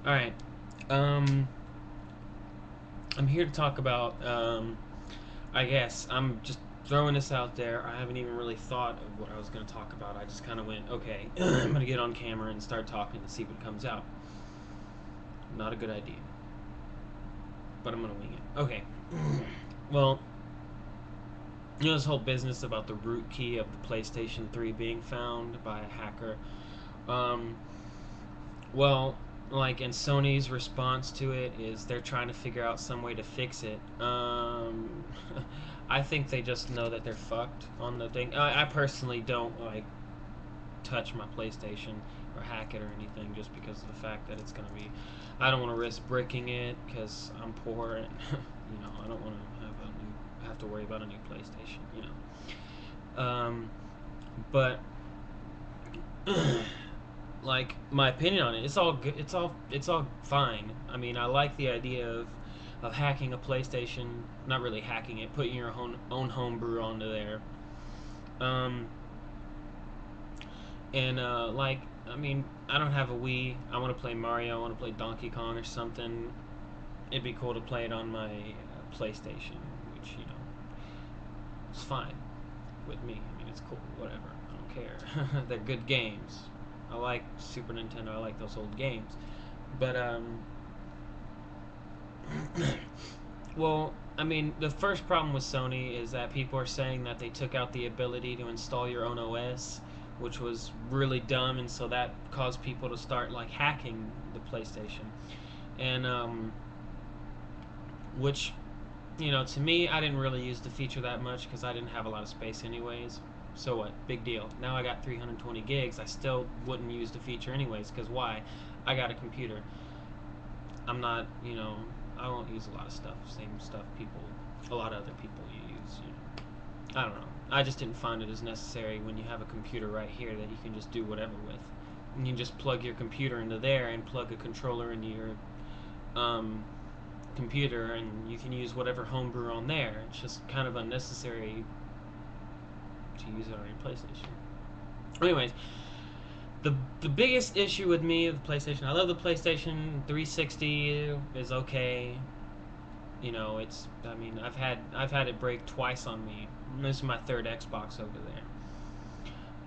All right. Um, I'm here to talk about. I guess I'm just throwing this out there. I haven't even really thought of what I was going to talk about. I just kind of went, okay, I'm going to get on camera and start talking to see what comes out. Not a good idea, but I'm going to wing it. Okay. Well, this whole business about the root key of the PlayStation 3 being found by a hacker. Um, Well, like, and Sony's response to it is they're trying to figure out some way to fix it. I think they just know that they're fucked on the thing. I personally don't like touch my PlayStation or hack it or anything just because of the fact that it's gonna be. I don't want to risk breaking it because I'm poor and I don't want to have to worry about a new PlayStation. But like my opinion on it, it's all good. It's all fine. I mean, I like the idea of hacking a PlayStation. Not really hacking it, putting your own homebrew onto there. Um, and like, I mean, I don't have a Wii. I want to play Mario. I want to play Donkey Kong or something. It'd be cool to play it on my PlayStation, which it's fine with me. I mean, it's cool. Whatever. I don't care. They're good games. I like Super Nintendo. I like those old games. But well, I mean, the first problem with Sony is that people are saying that they took out the ability to install your own OS, which was really dumb, and so that caused people to start like hacking the PlayStation. And which, to me, I didn't really use the feature that much because I didn't have a lot of space anyways. So what? Big deal. Now I got 320 gigs. I still wouldn't use the feature anyways because why? I got a computer. I'm not, I won't use a lot of stuff. Same stuff a lot of other people use. I don't know. I just didn't find it as necessary when you have a computer right here that you can just do whatever with. And you just plug your computer into there and plug a controller into your um, computer, and you can use whatever homebrew on there. It's just kind of unnecessary to use it on your PlayStation. Anyways, the biggest issue with me of the PlayStation, I love the PlayStation 360 is okay. It's I mean I've had it break twice on me. This is my third Xbox over there.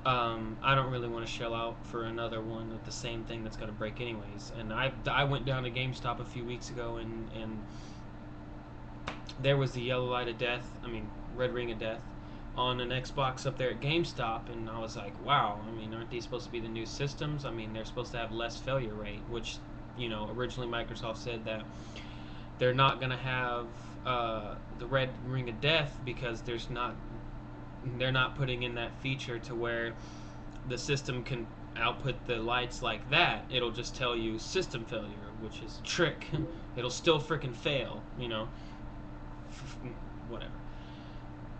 I don't really want to shell out for another one with the same thing that's gonna break anyways. And I went down to GameStop a few weeks ago and there was the yellow light of death. I mean red ring of death on an Xbox up there at GameStop, and I was like, wow. I mean, aren't these supposed to be the new systems? I mean, they're supposed to have less failure rate, which originally Microsoft said that they're not gonna have the red ring of death because they're not putting in that feature to where the system can output the lights like that. It'll just tell you system failure, which is a trick. It'll still freaking fail, whatever.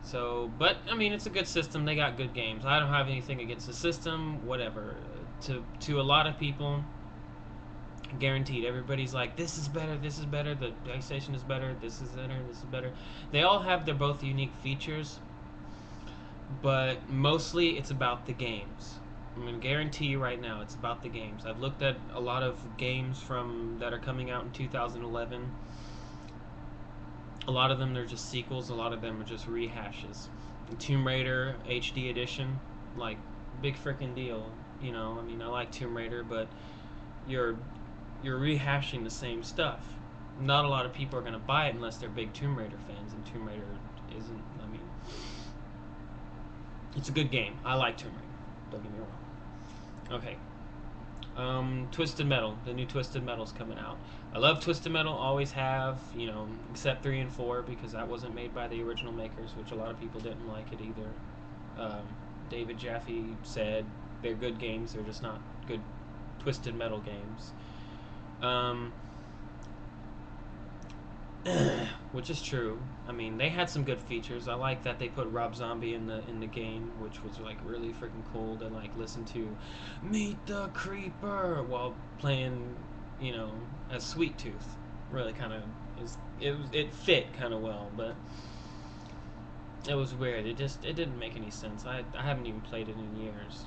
So, but I mean, it's a good system. They got good games. I don't have anything against the system. Whatever. To a lot of people, guaranteed, everybody's like, this is better. This is better. The PlayStation is better. This is better. This is better. They all have their both unique features, but mostly it's about the games. I'm gonna guarantee you right now, it's about the games. I've looked at a lot of games from that are coming out in 2011. A lot of them they're just sequels. A lot of them are just rehashes. Tomb Raider HD edition, like big freaking deal. I mean, I like Tomb Raider, but you're you're rehashing the same stuff. Not a lot of people are gonna buy it unless they're big Tomb Raider fans, and Tomb Raider isn't. I mean, it's a good game. I like Tomb Raider. Don't get me wrong. Okay. Twisted Metal. The new Twisted Metal's coming out. I love Twisted Metal. Always have. Except 3 and 4 because that wasn't made by the original makers, which a lot of people didn't like it either. David Jaffe said they're good games. They're just not good Twisted Metal games. Which is true. I mean, they had some good features. I like that they put Rob Zombie in the game, which was like really freaking cool to like listen to "Meet the Creeper" while playing, as Sweet Tooth. Really kind of it fit kind of well, but it was weird. It didn't make any sense. I haven't even played it in years.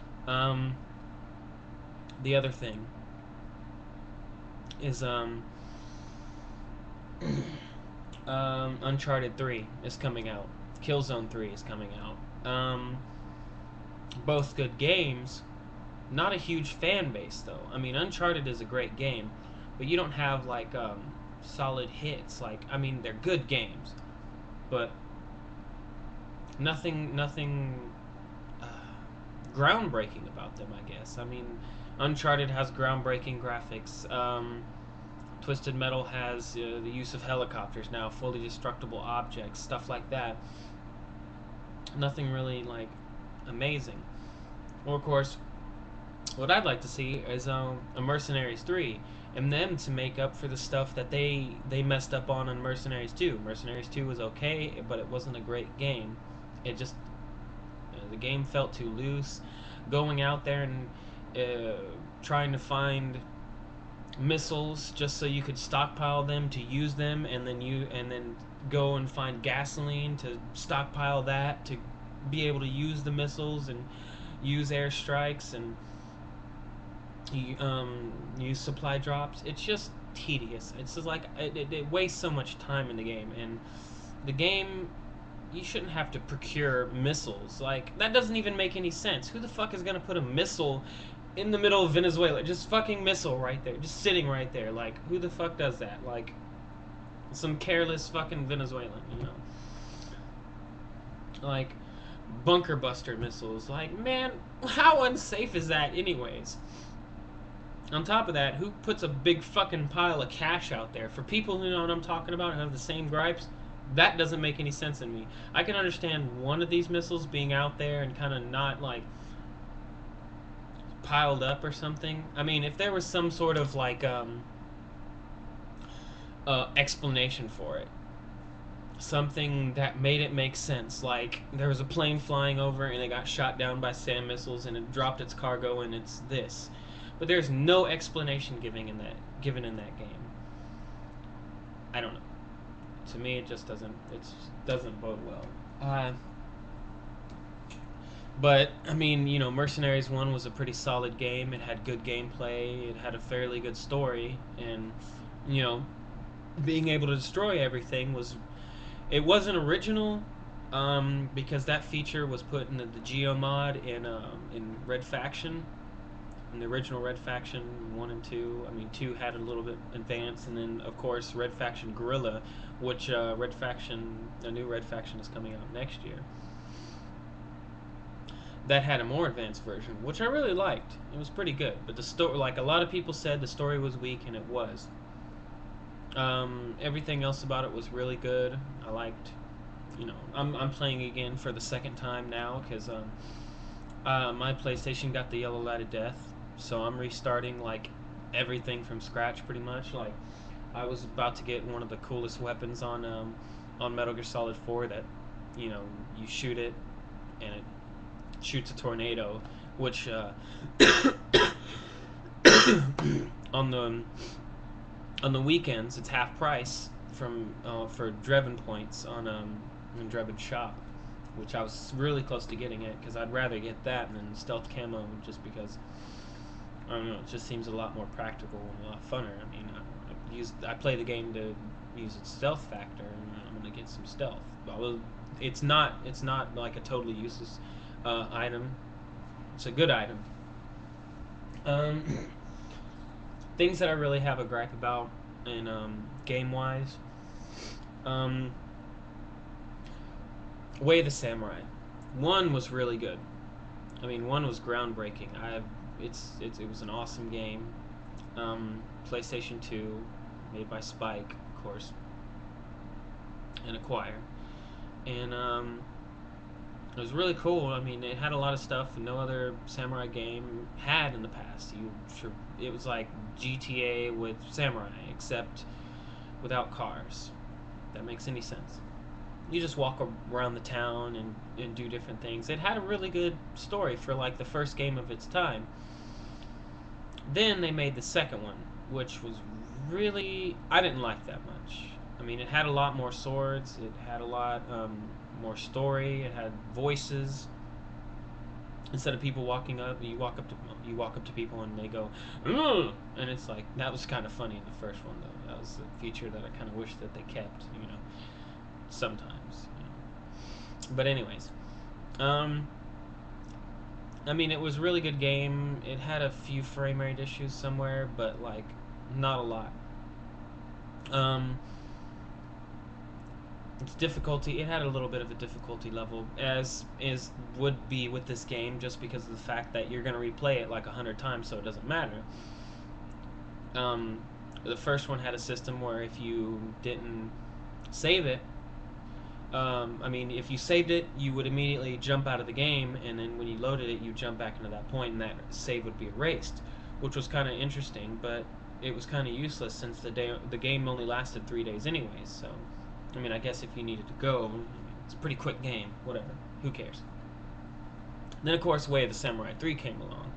The other thing, is Uncharted 3 is coming out. Killzone 3 is coming out. Both good games. Not a huge fan base though. I mean, Uncharted is a great game, but you don't have like solid hits. Like, I mean, they're good games, but nothing uh, groundbreaking about them, I guess. I mean, Uncharted has groundbreaking graphics. Twisted Metal has the use of helicopters now, fully destructible objects, stuff like that. Nothing really like amazing. Or of course, what I'd like to see is a Mercenaries 3, and them to make up for the stuff that they messed up on Mercenaries 2. Mercenaries 2 was okay, but it wasn't a great game. It just the game felt too loose. Going out there and trying to find missiles just so you could stockpile them to use them, and then go and find gasoline to stockpile that to be able to use the missiles and use airstrikes and use supply drops. It's just tedious. It's just like it wastes so much time in the game, and the game you shouldn't have to procure missiles. Like, that doesn't even make any sense. Who the fuck is gonna put a missile in the middle of Venezuela? Just fucking missile right there, just sitting right there. Like, who the fuck does that? Like, some careless fucking Venezuelan, you know? Like, bunker buster missiles. Like, man, how unsafe is that, anyways? On top of that, who puts a big fucking pile of cash out there? For people who know what I'm talking about and have the same gripes, that doesn't make any sense in me. I can understand one of these missiles being out there and kind of not like piled up or something. I mean, if there was some sort of like explanation for it, something that made it make sense, like there was a plane flying over and it got shot down by SAM missiles and it dropped its cargo and it's this. But there's no explanation given in that game. I don't know. To me, it just doesn't bode well. But I mean, you know, Mercenaries 1 was a pretty solid game. It had good gameplay. It had a fairly good story, and you know, being able to destroy everything was. It wasn't original, because that feature was put in the Geo mod in Red Faction. In the original Red Faction 1 and 2, I mean 2 had a little bit advanced, and then of course Red Faction Guerrilla, which a new Red Faction is coming out next year. That had a more advanced version, which I really liked. It was pretty good, but the story, like a lot of people said, the story was weak, and it was. Everything else about it was really good. I liked, you know, I'm playing again for the second time now because my PlayStation got the yellow light of death, so I'm restarting like everything from scratch pretty much. Like, I was about to get one of the coolest weapons on Metal Gear Solid 4 that, you know, you shoot it and it shoots a tornado, which on the weekends it's half price for Drebin points on in Drebin shop, which I was really close to getting it because I'd rather get that than stealth camo, just because I don't know, it just seems a lot more practical and a lot funner. I mean, I play the game to use its stealth factor, and I'm gonna get some stealth. Although it's not like a totally useless item. It's a good item. Um, Things that I really have a gripe about in game wise. Way of the Samurai. 1 was really good. I mean, 1 was groundbreaking. It was an awesome game. PlayStation 2, made by Spike, of course, and Acquire, and it was really cool. I mean, it had a lot of stuff no other samurai game had in the past. It was like GTA with samurai, except without cars. If that makes any sense. You just walk around the town and do different things. It had a really good story for like the first game of its time. Then they made the second one, which was really, I didn't like that much. I mean, it had a lot more swords. It had a lot more story. It had voices. Instead of people walking up, you walk up to people and they go, "Ugh!" And it's like that was kind of funny in the first one though. That was a feature that I kind of wish that they kept, sometimes. But anyways, um, I mean, it was a really good game. It had a few frame rate issues somewhere, but like not a lot. Um, its difficulty, it had a little bit of a difficulty level, as is would be with this game, just because of the fact that you're gonna replay it like 100 times, so it doesn't matter. Um, the first one had a system where if you didn't save it, I mean, if you saved it, you would immediately jump out of the game, and then when you loaded it, you jump back into that point, and that save would be erased, which was kind of interesting, but it was kind of useless since the game only lasted 3 days anyways. So, I mean, I guess if you needed to go, it's a pretty quick game. Whatever, who cares? Then of course, Way of the Samurai 3 came along,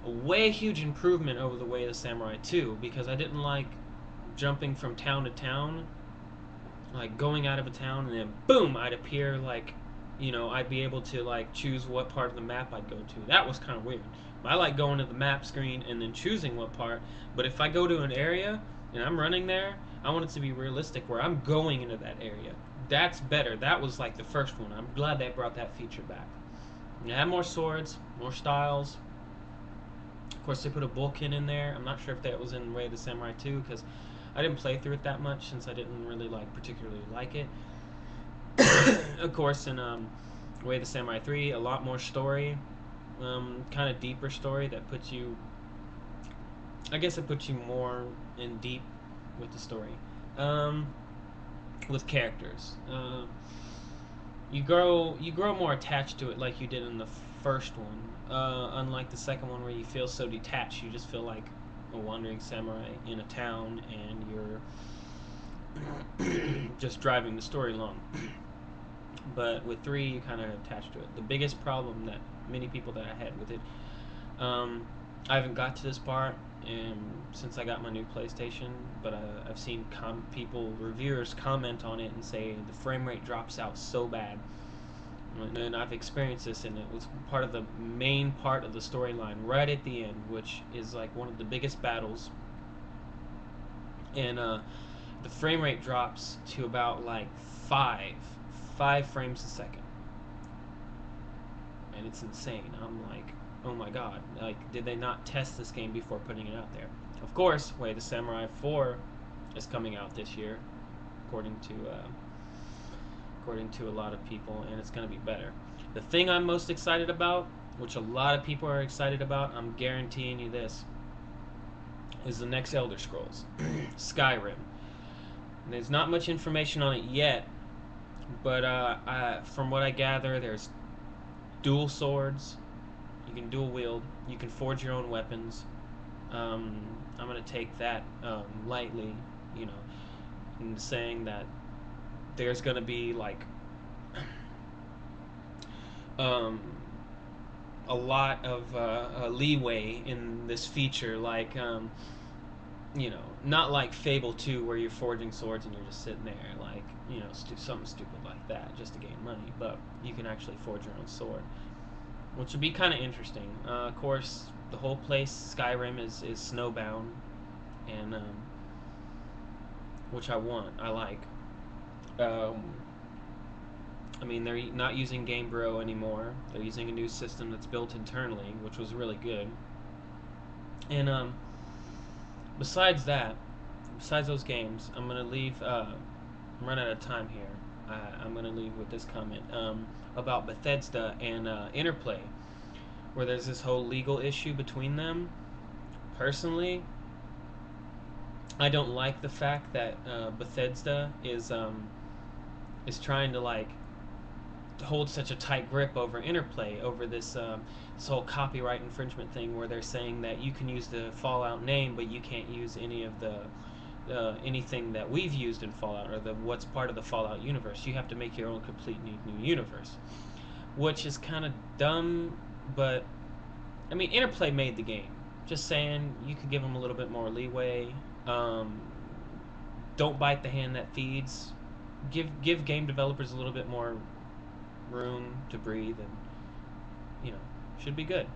a way huge improvement over the Way of the Samurai 2, because I didn't like jumping from town to town, like going out of a town and then boom, I'd appear, like, I'd be able to like choose what part of the map I'd go to. That was kind of weird. I like going to the map screen and then choosing what part, but if I go to an area and I'm running there, I want it to be realistic where I'm going into that area. That's better. That was like the first one. I'm glad they brought that feature back. And it had more swords, more styles. Of course, they put a Vulcan in there. I'm not sure if that was in Way of the Samurai 2, because I didn't play through it that much since I didn't really particularly like it. Of course, in Way of the Samurai 3, a lot more story, kind of deeper story that puts you. I guess it puts you more in deep with the story, with characters. You grow more attached to it like you did in the first one. Unlike the second one where you feel so detached, you just feel like a wandering samurai in a town and you're just driving the story along. But with 3, you kind of attached to it. The biggest problem that many people that I had with it, I haven't got to this part since I got my new PlayStation, but I've seen reviewers comment on it and say the frame rate drops out so bad. And I've experienced this, and it was part of the main part of the storyline right at the end, which is like one of the biggest battles. And the frame rate drops to about like five frames a second, and it's insane. I'm like, oh my god, like, did they not test this game before putting it out there? Of course, Way of the Samurai 4 is coming out this year, according to a lot of people, and it's going to be better. The thing I'm most excited about, which a lot of people are excited about, I'm guaranteeing you this, is the next Elder Scrolls, Skyrim. There's not much information on it yet, but from what I gather, there's dual swords. You can dual wield. You can forge your own weapons. I'm gonna take that lightly, in saying that there's gonna be like a lot of leeway in this feature, like not like Fable 2 where you're forging swords and you're just sitting there like, something stupid like that just to gain money, but you can actually forge your own sword, which would be kind of interesting. Of course, the whole place, Skyrim, is snowbound, and which I like. I mean, they're not using Game Bro anymore. They're using a new system that's built internally, which was really good. And besides those games, I'm gonna leave. I'm running out of time here. I'm gonna leave with this comment about Bethesda and Interplay, where there's this whole legal issue between them. Personally, I don't like the fact that Bethesda is trying to like hold such a tight grip over Interplay, over this whole copyright infringement thing, where they're saying that you can use the Fallout name, but you can't use any of the anything that we've used in Fallout, or what's part of the Fallout universe. You have to make your own complete new universe, which is kind of dumb. But I mean, Interplay made the game. Just saying, you could give them a little bit more leeway. Don't bite the hand that feeds. Give game developers a little bit more room to breathe, and Should be good.